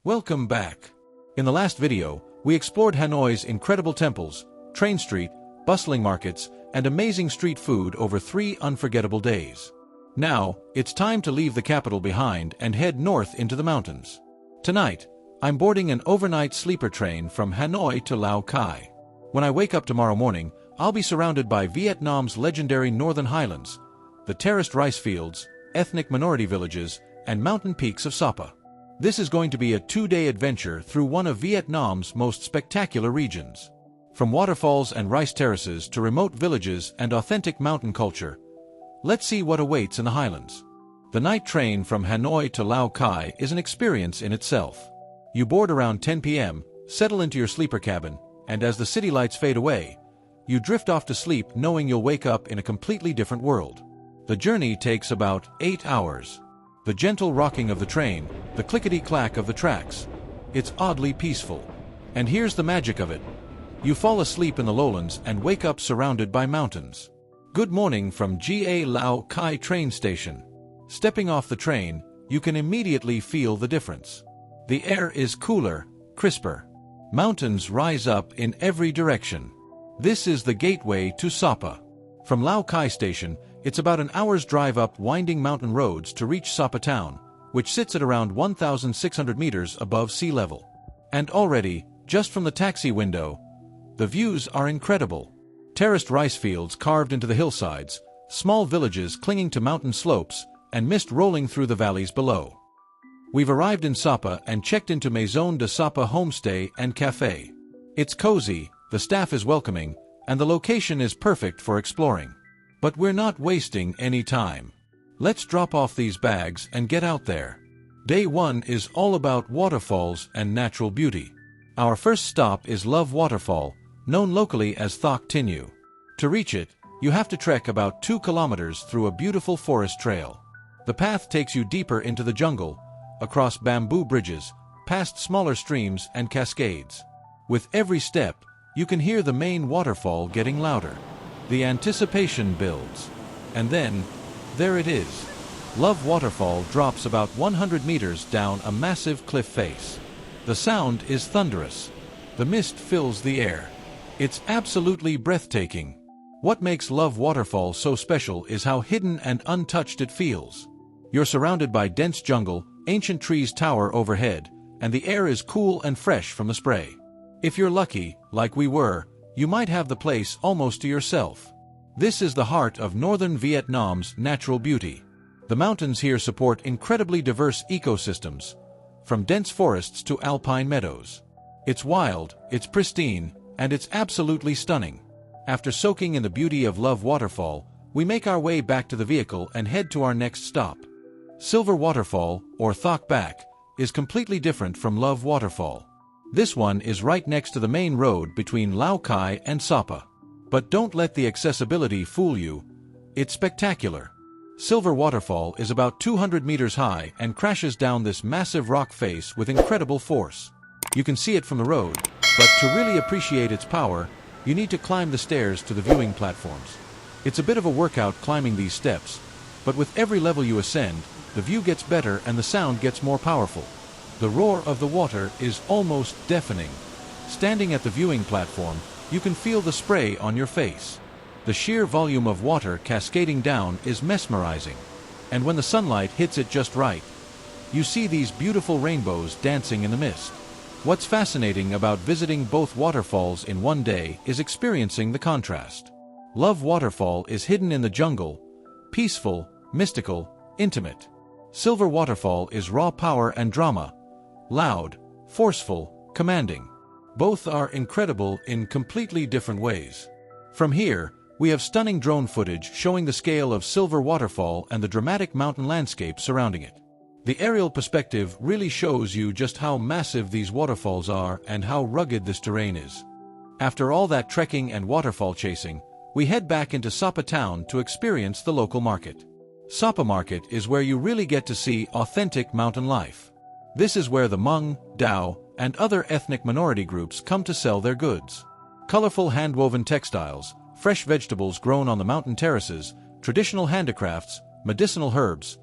Welcome back. In the last video, we explored Hanoi's incredible temples, train street, bustling markets, and amazing street food over 3 unforgettable days. Now, it's time to leave the capital behind and head north into the mountains. Tonight, I'm boarding an overnight sleeper train from Hanoi to Lào Cai. When I wake up tomorrow morning, I'll be surrounded by Vietnam's legendary northern highlands, the terraced rice fields, ethnic minority villages, and mountain peaks of Sapa. This is going to be a 2-day adventure through one of Vietnam's most spectacular regions. From waterfalls and rice terraces to remote villages and authentic mountain culture, let's see what awaits in the highlands. The night train from Hanoi to Lào Cai is an experience in itself. You board around 10 p.m., settle into your sleeper cabin, and as the city lights fade away, you drift off to sleep knowing you'll wake up in a completely different world. The journey takes about 8 hours. The gentle rocking of the train, the clickety-clack of the tracks. It's oddly peaceful. And here's the magic of it. You fall asleep in the lowlands and wake up surrounded by mountains. Good morning from Ca Lào Cai train station. Stepping off the train, you can immediately feel the difference. The air is cooler, crisper. Mountains rise up in every direction. This is the gateway to Sapa. From Lào Cai station, it's about an hour's drive up winding mountain roads to reach Sapa town, which sits at around 1,600 meters above sea level. And already, just from the taxi window, the views are incredible. Terraced rice fields carved into the hillsides, small villages clinging to mountain slopes, and mist rolling through the valleys below. We've arrived in Sapa and checked into Maison de Sapa homestay and cafe. It's cozy, the staff is welcoming, and the location is perfect for exploring. But we're not wasting any time. Let's drop off these bags and get out there. Day 1 is all about waterfalls and natural beauty. Our first stop is Love Waterfall, known locally as Thác Tình Yêu. To reach it, you have to trek about 2 kilometers through a beautiful forest trail. The path takes you deeper into the jungle, across bamboo bridges, past smaller streams and cascades. With every step, you can hear the main waterfall getting louder. The anticipation builds. And then, there it is. Love Waterfall drops about 100 meters down a massive cliff face. The sound is thunderous. The mist fills the air. It's absolutely breathtaking. What makes Love Waterfall so special is how hidden and untouched it feels. You're surrounded by dense jungle, ancient trees tower overhead, and the air is cool and fresh from the spray. If you're lucky, like we were, you might have the place almost to yourself. This is the heart of northern Vietnam's natural beauty. The mountains here support incredibly diverse ecosystems, from dense forests to alpine meadows. It's wild, it's pristine, and it's absolutely stunning. After soaking in the beauty of Love Waterfall, we make our way back to the vehicle and head to our next stop. Silver Waterfall, or Thác Bạc, is completely different from Love Waterfall. This one is right next to the main road between Lào Cai and Sapa. But don't let the accessibility fool you. It's spectacular. Silver Waterfall is about 200 meters high and crashes down this massive rock face with incredible force. You can see it from the road, but to really appreciate its power, you need to climb the stairs to the viewing platforms. It's a bit of a workout climbing these steps, but with every level you ascend, the view gets better and the sound gets more powerful. The roar of the water is almost deafening. Standing at the viewing platform, you can feel the spray on your face. The sheer volume of water cascading down is mesmerizing. And when the sunlight hits it just right, you see these beautiful rainbows dancing in the mist. What's fascinating about visiting both waterfalls in one day is experiencing the contrast. Love Waterfall is hidden in the jungle, peaceful, mystical, intimate. Silver Waterfall is raw power and drama, loud, forceful, commanding. Both are incredible in completely different ways. From here, we have stunning drone footage showing the scale of Silver Waterfall and the dramatic mountain landscape surrounding it. The aerial perspective really shows you just how massive these waterfalls are and how rugged this terrain is. After all that trekking and waterfall chasing, we head back into Sapa town to experience the local market. Sapa Market is where you really get to see authentic mountain life. This is where the Hmong, Dao, and other ethnic minority groups come to sell their goods. Colorful hand-woven textiles, fresh vegetables grown on the mountain terraces, traditional handicrafts, medicinal herbs,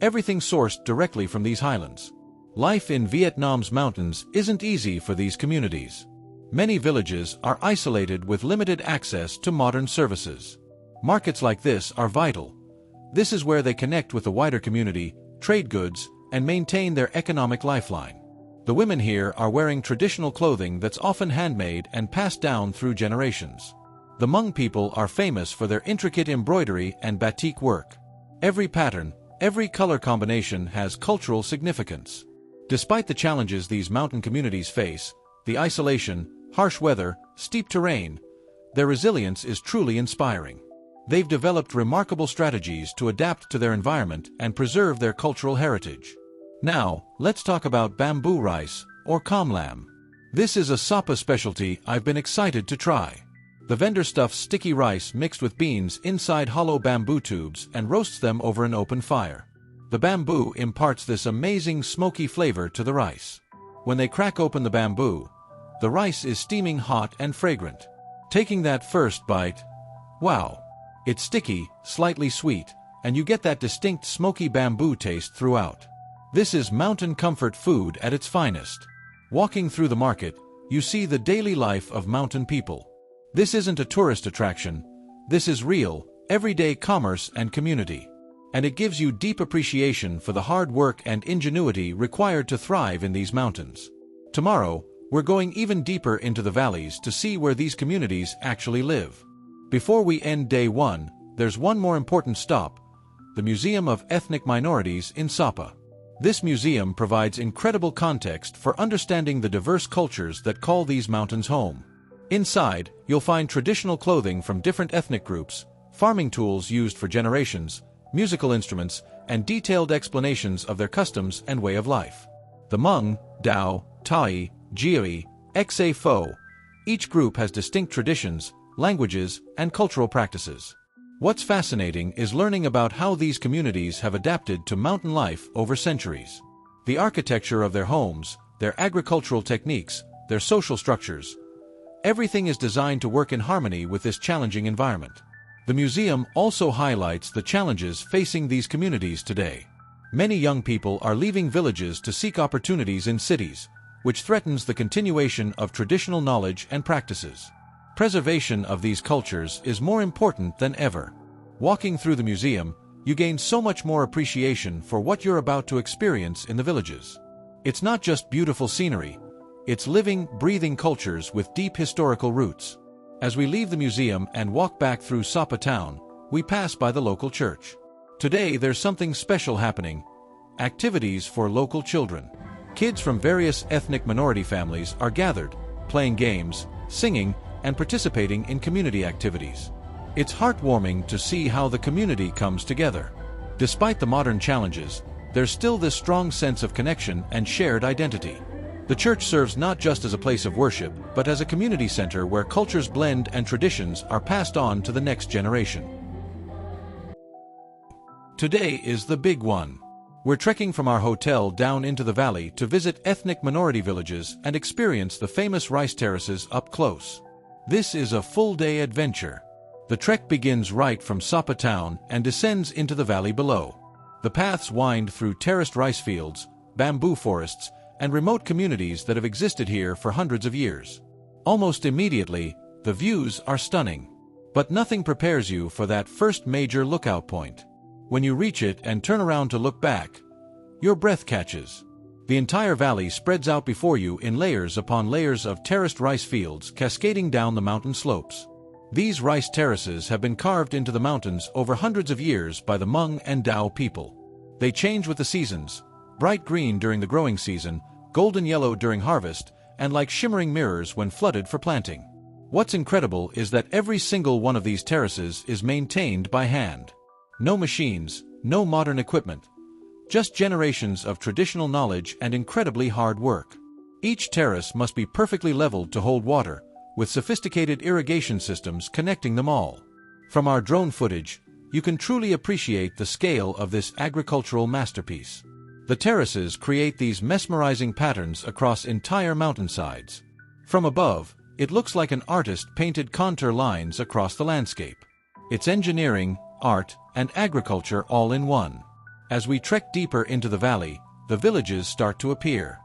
everything sourced directly from these highlands. Life in Vietnam's mountains isn't easy for these communities. Many villages are isolated with limited access to modern services. Markets like this are vital. This is where they connect with the wider community, trade goods, and maintain their economic lifeline. The women here are wearing traditional clothing that's often handmade and passed down through generations. The Hmong people are famous for their intricate embroidery and batik work. Every pattern, every color combination has cultural significance. Despite the challenges these mountain communities face, the isolation, harsh weather, steep terrain, their resilience is truly inspiring. They've developed remarkable strategies to adapt to their environment and preserve their cultural heritage. Now, let's talk about bamboo rice, or cam lam. This is a Sapa specialty I've been excited to try. The vendor stuffs sticky rice mixed with beans inside hollow bamboo tubes and roasts them over an open fire. The bamboo imparts this amazing smoky flavor to the rice. When they crack open the bamboo, the rice is steaming hot and fragrant. Taking that first bite, wow! It's sticky, slightly sweet, and you get that distinct smoky bamboo taste throughout. This is mountain comfort food at its finest. Walking through the market, you see the daily life of mountain people. This isn't a tourist attraction. This is real, everyday commerce and community. And it gives you deep appreciation for the hard work and ingenuity required to thrive in these mountains. Tomorrow, we're going even deeper into the valleys to see where these communities actually live. Before we end day one, there's one more important stop: the Museum of Ethnic Minorities in Sapa. This museum provides incredible context for understanding the diverse cultures that call these mountains home. Inside, you'll find traditional clothing from different ethnic groups, farming tools used for generations, musical instruments, and detailed explanations of their customs and way of life. The Hmong, Dao, Tai, Jioi, Xa Pho, each group has distinct traditions, languages, and cultural practices. What's fascinating is learning about how these communities have adapted to mountain life over centuries. The architecture of their homes, their agricultural techniques, their social structures. Everything is designed to work in harmony with this challenging environment. The museum also highlights the challenges facing these communities today. Many young people are leaving villages to seek opportunities in cities, which threatens the continuation of traditional knowledge and practices. Preservation of these cultures is more important than ever. Walking through the museum, you gain so much more appreciation for what you're about to experience in the villages. It's not just beautiful scenery, it's living, breathing cultures with deep historical roots. As we leave the museum and walk back through Sapa town, we pass by the local church. Today there's something special happening: activities for local children. Kids from various ethnic minority families are gathered, playing games, singing, and participating in community activities. It's heartwarming to see how the community comes together. Despite the modern challenges, there's still this strong sense of connection and shared identity. The church serves not just as a place of worship, but as a community center where cultures blend and traditions are passed on to the next generation. Today is the big one. We're trekking from our hotel down into the valley to visit ethnic minority villages and experience the famous rice terraces up close. This is a full-day adventure. The trek begins right from Sapa town and descends into the valley below. The paths wind through terraced rice fields, bamboo forests, and remote communities that have existed here for hundreds of years. Almost immediately, the views are stunning. But nothing prepares you for that first major lookout point. When you reach it and turn around to look back, your breath catches. The entire valley spreads out before you in layers upon layers of terraced rice fields cascading down the mountain slopes. These rice terraces have been carved into the mountains over hundreds of years by the Hmong and Dao people. They change with the seasons: bright green during the growing season, golden yellow during harvest, and like shimmering mirrors when flooded for planting. What's incredible is that every single one of these terraces is maintained by hand. No machines, no modern equipment. Just generations of traditional knowledge and incredibly hard work. Each terrace must be perfectly leveled to hold water, with sophisticated irrigation systems connecting them all. From our drone footage, you can truly appreciate the scale of this agricultural masterpiece. The terraces create these mesmerizing patterns across entire mountainsides. From above, it looks like an artist painted contour lines across the landscape. It's engineering, art, and agriculture all in one. As we trek deeper into the valley, the villages start to appear.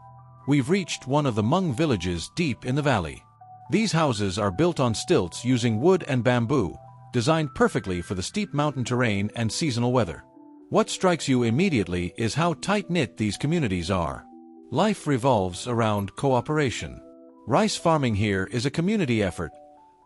We've reached one of the Hmong villages deep in the valley. These houses are built on stilts using wood and bamboo, designed perfectly for the steep mountain terrain and seasonal weather. What strikes you immediately is how tight-knit these communities are. Life revolves around cooperation. Rice farming here is a community effort.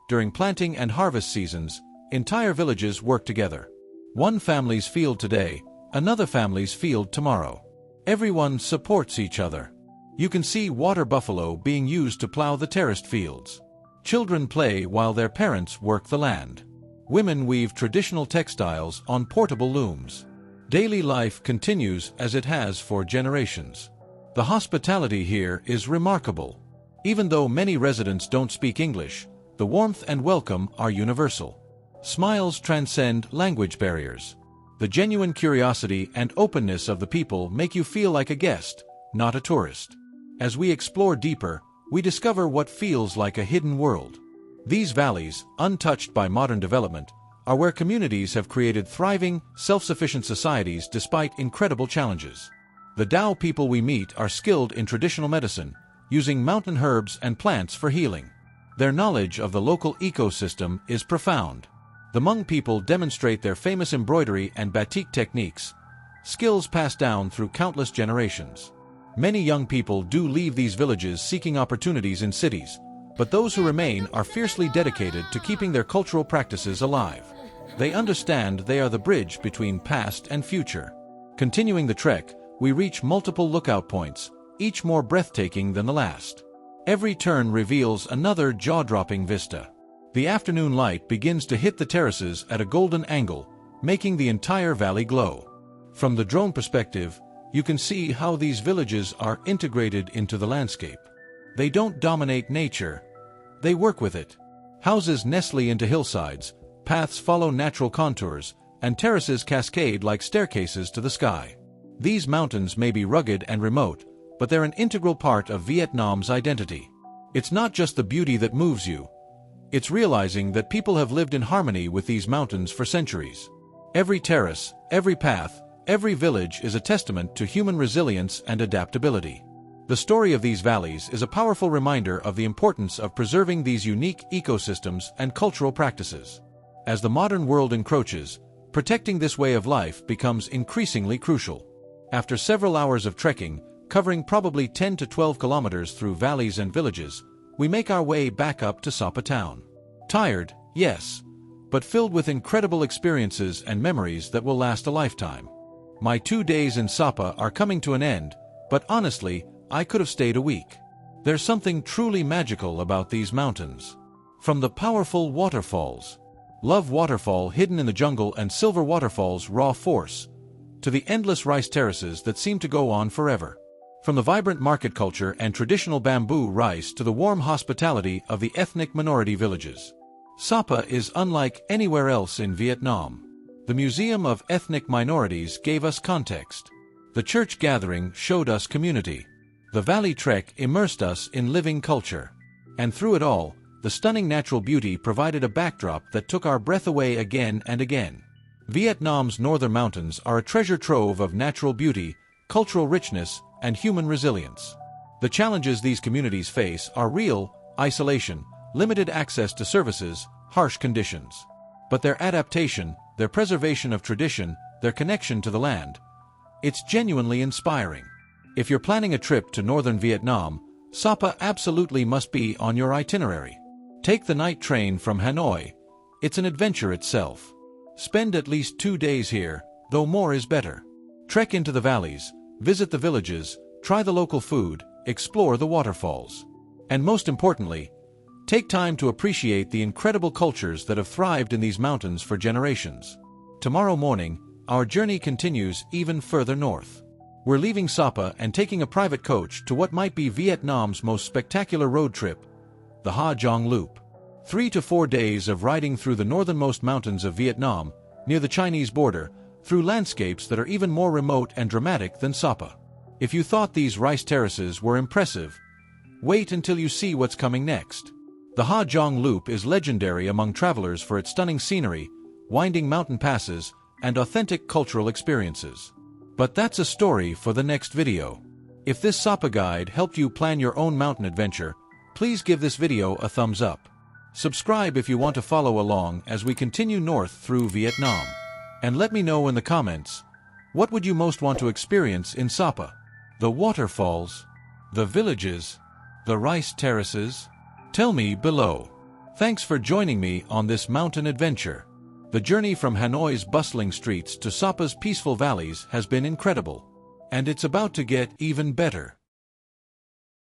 During planting and harvest seasons, entire villages work together. One family's field today, another family's field tomorrow. Everyone supports each other. You can see water buffalo being used to plow the terraced fields. Children play while their parents work the land. Women weave traditional textiles on portable looms. Daily life continues as it has for generations. The hospitality here is remarkable. Even though many residents don't speak English, the warmth and welcome are universal. Smiles transcend language barriers. The genuine curiosity and openness of the people make you feel like a guest, not a tourist. As we explore deeper, we discover what feels like a hidden world. These valleys, untouched by modern development, are where communities have created thriving, self-sufficient societies despite incredible challenges. The Dao people we meet are skilled in traditional medicine, using mountain herbs and plants for healing. Their knowledge of the local ecosystem is profound. The Hmong people demonstrate their famous embroidery and batik techniques, skills passed down through countless generations. Many young people do leave these villages seeking opportunities in cities, but those who remain are fiercely dedicated to keeping their cultural practices alive. They understand they are the bridge between past and future. Continuing the trek, we reach multiple lookout points, each more breathtaking than the last. Every turn reveals another jaw-dropping vista. The afternoon light begins to hit the terraces at a golden angle, making the entire valley glow. From the drone perspective, you can see how these villages are integrated into the landscape. They don't dominate nature, they work with it. Houses nestle into hillsides, paths follow natural contours, and terraces cascade like staircases to the sky. These mountains may be rugged and remote, but they're an integral part of Vietnam's identity. It's not just the beauty that moves you. It's realizing that people have lived in harmony with these mountains for centuries. Every terrace, every path, every village is a testament to human resilience and adaptability. The story of these valleys is a powerful reminder of the importance of preserving these unique ecosystems and cultural practices. As the modern world encroaches, protecting this way of life becomes increasingly crucial. After several hours of trekking, covering probably 10 to 12 kilometers through valleys and villages, we make our way back up to Sapa town. Tired, yes, but filled with incredible experiences and memories that will last a lifetime. My 2 days in Sapa are coming to an end, but honestly, I could have stayed a week. There's something truly magical about these mountains. From the powerful waterfalls, Love Waterfall hidden in the jungle and Silver Waterfall's raw force, to the endless rice terraces that seem to go on forever. From the vibrant market culture and traditional bamboo rice to the warm hospitality of the ethnic minority villages. Sapa is unlike anywhere else in Vietnam. The Museum of Ethnic Minorities gave us context. The church gathering showed us community. The valley trek immersed us in living culture. And through it all, the stunning natural beauty provided a backdrop that took our breath away again and again. Vietnam's northern mountains are a treasure trove of natural beauty, cultural richness, and human resilience. The challenges these communities face are real: isolation, limited access to services, harsh conditions. But their adaptation, their preservation of tradition, their connection to the land, it's genuinely inspiring. If you're planning a trip to northern Vietnam, Sapa absolutely must be on your itinerary. Take the night train from Hanoi. It's an adventure itself. Spend at least 2 days here, though more is better. Trek into the valleys, visit the villages, try the local food, explore the waterfalls. And most importantly, take time to appreciate the incredible cultures that have thrived in these mountains for generations. Tomorrow morning, our journey continues even further north. We're leaving Sapa and taking a private coach to what might be Vietnam's most spectacular road trip, the Ha Giang Loop. 3 to 4 days of riding through the northernmost mountains of Vietnam, near the Chinese border, through landscapes that are even more remote and dramatic than Sapa. If you thought these rice terraces were impressive, wait until you see what's coming next. The Ha Giang Loop is legendary among travelers for its stunning scenery, winding mountain passes, and authentic cultural experiences. But that's a story for the next video. If this Sapa guide helped you plan your own mountain adventure, please give this video a thumbs up. Subscribe if you want to follow along as we continue north through Vietnam. And let me know in the comments, what would you most want to experience in Sapa? The waterfalls? The villages? The rice terraces? Tell me below. Thanks for joining me on this mountain adventure. The journey from Hanoi's bustling streets to Sapa's peaceful valleys has been incredible. And it's about to get even better.